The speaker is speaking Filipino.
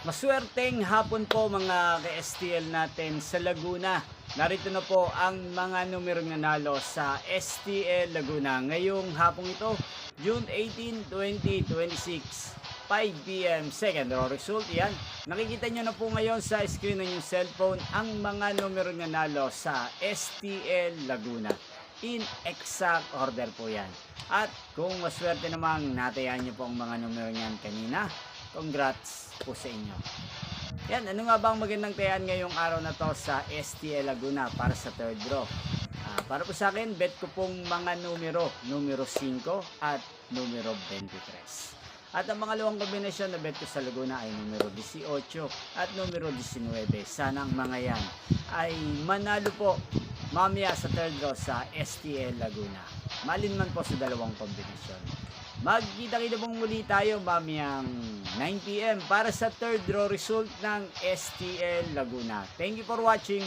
Maswerteng hapon po mga ka-STL natin sa Laguna. Narito na po ang mga numerong nanalo sa STL Laguna ngayong hapong ito, June 18, 2026, 5 p.m. second row result. Yan. Nakikita nyo na po ngayon sa screen ng inyong cellphone ang mga numerong nanalo sa STL Laguna. In exact order po yan. At kung maswerte namang natayaan nyo po ang mga numero niyan kanina, congrats po sa inyo. Yan, ano nga ba ang magandang tayaan ngayong araw na to sa STL Laguna para sa third draw? Para po sa akin, bet ko pong mga numero 5 at numero 23. At ang pangalawang kombinasyon na bet ko sa Laguna ay numero 18 at numero 19. Sana ang mga yan ay manalo po mamaya sa third draw sa STL Laguna. Malin man po sa dalawang kombinasyon. Magkita-kita pong muli tayo mamayang 9 p.m. para sa third draw result ng STL Laguna. Thank you for watching.